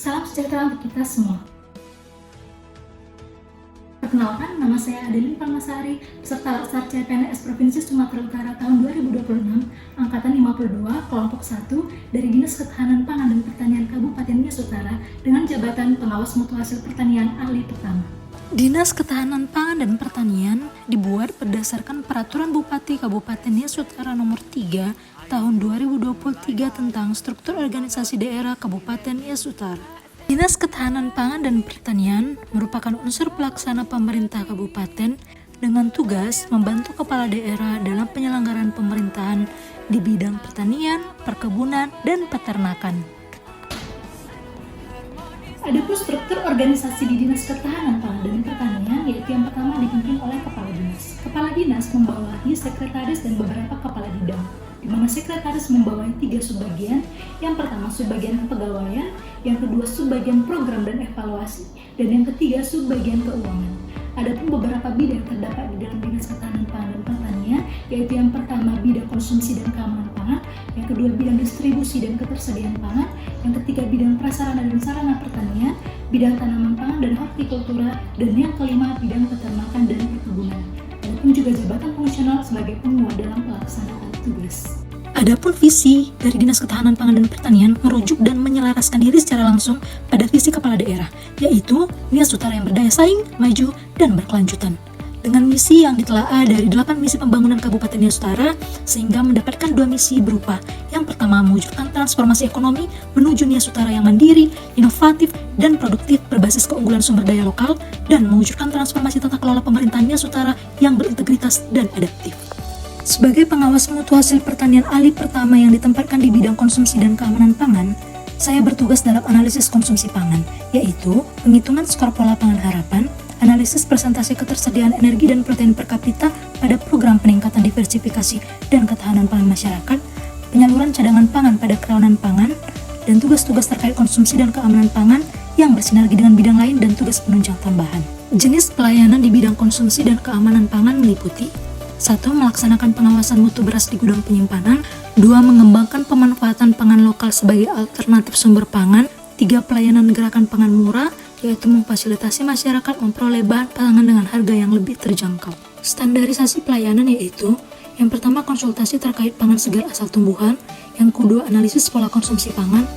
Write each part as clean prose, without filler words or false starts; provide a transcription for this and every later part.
Salam sejahtera untuk kita semua. Perkenalkan, nama saya Adeline Palmasari, peserta Laksar CPNS Provinsi Sumatera Utara tahun 2026, Angkatan 52, Kelompok 1, dari Dinas Ketahanan Pangan dan Pertanian Kabupaten Nias Utara dengan jabatan Pengawas Mutu Hasil Pertanian Ahli Pertama. Dinas Ketahanan Pangan dan Pertanian dibuat berdasarkan Peraturan Bupati Kabupaten Nias Utara Nomor 3 Tahun 2023 tentang Struktur Organisasi Daerah Kabupaten Nias Utara. Dinas Ketahanan Pangan dan Pertanian merupakan unsur pelaksana pemerintah kabupaten dengan tugas membantu kepala daerah dalam penyelenggaraan pemerintahan di bidang pertanian, perkebunan, dan peternakan. Adapun struktur organisasi di Dinas Ketahanan Pangan dan Pertanian, yaitu yang pertama dipimpin oleh Kepala Dinas. Kepala Dinas membawahi sekretaris dan beberapa kepala bidang, di mana sekretaris membawahi 3 subbagian. Yang pertama subbagian kepegawaian, yang kedua subbagian program dan evaluasi, dan yang ketiga subbagian keuangan. Adapun beberapa bidang terdapat di dalam Dinas Ketahanan Pangan dan Pertanian, yaitu yang pertama bidang konsumsi dan keamanan pangan, yang kedua bidang distribusi dan ketersediaan pangan, yang ketiga bidang prasarana dan sarana pertanian, bidang tanaman pangan dan hortikultura, dan yang kelima bidang peternakan dan perkebunan. Adapun juga jabatan fungsional sebagai penguat dalam pelaksanaan tugas. Adapun visi dari Dinas Ketahanan Pangan dan Pertanian merujuk dan menyelaraskan diri secara langsung pada visi kepala daerah, yaitu Nias Utara yang berdaya saing, maju, dan berkelanjutan. Dengan misi yang ditelaah dari 8 misi pembangunan Kabupaten Nias Utara, sehingga mendapatkan 2 misi berupa yang pertama mewujudkan transformasi ekonomi menuju Nias Utara yang mandiri, inovatif, dan produktif berbasis keunggulan sumber daya lokal, dan mewujudkan transformasi tata kelola pemerintahan Nias Utara yang berintegritas dan adaptif. Sebagai pengawas mutu hasil pertanian ahli pertama yang ditempatkan di bidang konsumsi dan keamanan pangan, saya bertugas dalam analisis konsumsi pangan, yaitu penghitungan skor pola pangan harapan, analisis presentasi ketersediaan energi dan protein per kapita pada program peningkatan diversifikasi dan ketahanan pangan masyarakat, penyaluran cadangan pangan pada kerawanan pangan, dan tugas-tugas terkait konsumsi dan keamanan pangan yang bersinergi dengan bidang lain dan tugas penunjang tambahan. Jenis pelayanan di bidang konsumsi dan keamanan pangan meliputi 1. Melaksanakan pengawasan mutu beras di gudang penyimpanan. 2. Mengembangkan pemanfaatan pangan lokal sebagai alternatif sumber pangan. 3. Pelayanan gerakan pangan murah, yaitu memfasilitasi masyarakat memperoleh bahan pangan dengan harga yang lebih terjangkau. Standarisasi pelayanan yaitu yang pertama konsultasi terkait pangan segar asal tumbuhan, yang kedua analisis pola konsumsi pangan,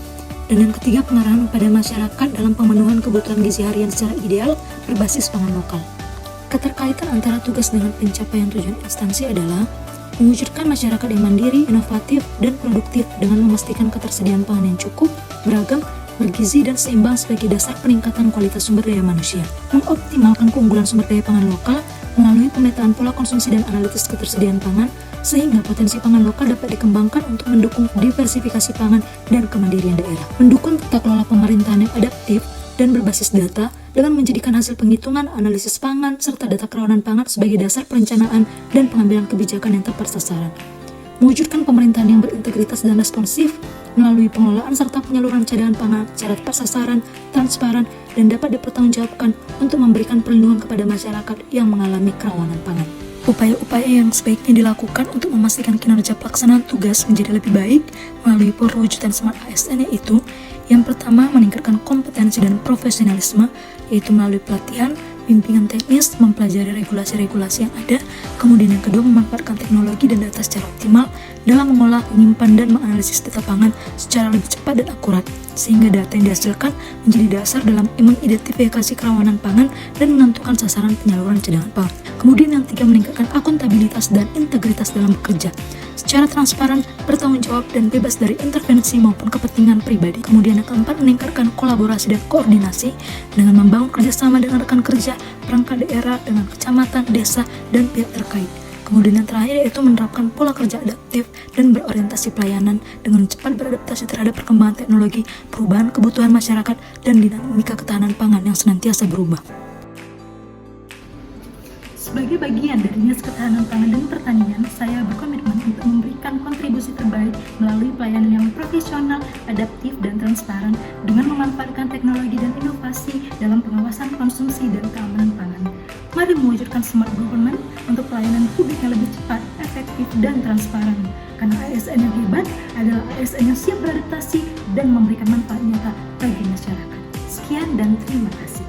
dan yang ketiga pengarahan pada masyarakat dalam pemenuhan kebutuhan gizi harian secara ideal berbasis pangan lokal. Keterkaitan antara tugas dengan pencapaian tujuan instansi adalah mewujudkan masyarakat yang mandiri, inovatif, dan produktif dengan memastikan ketersediaan pangan yang cukup, beragam, bergizi, dan seimbang sebagai dasar peningkatan kualitas sumber daya manusia. Mengoptimalkan keunggulan sumber daya pangan lokal melalui pemetaan pola konsumsi dan analisis ketersediaan pangan, sehingga potensi pangan lokal dapat dikembangkan untuk mendukung diversifikasi pangan dan kemandirian daerah. Mendukung tata kelola pemerintahan yang adaptif dan berbasis data dengan menjadikan hasil penghitungan, analisis pangan, serta data kerawanan pangan sebagai dasar perencanaan dan pengambilan kebijakan yang tepat sasaran. Mewujudkan pemerintahan yang berintegritas dan responsif melalui pengelolaan serta penyaluran cadangan pangan secara tepat sasaran, transparan, dan dapat dipertanggungjawabkan untuk memberikan perlindungan kepada masyarakat yang mengalami kerawanan pangan. Upaya-upaya yang sebaiknya dilakukan untuk memastikan kinerja pelaksanaan tugas menjadi lebih baik melalui perwujudan Smart ASN yaitu yang pertama meningkatkan kompetensi dan profesionalisme, yaitu melalui pelatihan, bimbingan teknis, mempelajari regulasi-regulasi yang ada. Kemudian yang kedua memanfaatkan teknologi dan data secara optimal dalam mengolah, menyimpan, dan menganalisis data pangan secara lebih cepat dan akurat, sehingga data yang dihasilkan menjadi dasar dalam mengidentifikasi kerawanan pangan dan menentukan sasaran penyaluran cadangan pangan. Kemudian yang ketiga meningkatkan akuntabilitas dan integritas dalam bekerja secara transparan, bertanggung jawab, dan bebas dari intervensi maupun kepentingan pribadi. Kemudian yang keempat meningkatkan kolaborasi dan koordinasi dengan membangun kerjasama dengan rekan kerja, perangkat daerah, dengan kecamatan, desa, dan pihak terkait. Kemudian yang terakhir yaitu menerapkan pola kerja adaptif dan berorientasi pelayanan dengan cepat beradaptasi terhadap perkembangan teknologi, perubahan kebutuhan masyarakat, dan dinamika ketahanan pangan yang senantiasa berubah. Sebagai bagian dari Dinas Ketahanan Pangan dan Pertanian, saya berkomitmen untuk memberikan kontribusi terbaik melalui pelayanan yang profesional, adaptif, dan transparan dengan memanfaatkan teknologi dan inovasi dalam pengawasan konsumsi dan keamanan pangan. Mari mewujudkan smart government untuk pelayanan publik yang lebih cepat, efektif, dan transparan. Karena ASN yang hebat adalah ASN yang siap beradaptasi dan memberikan manfaat nyata bagi masyarakat. Sekian dan terima kasih.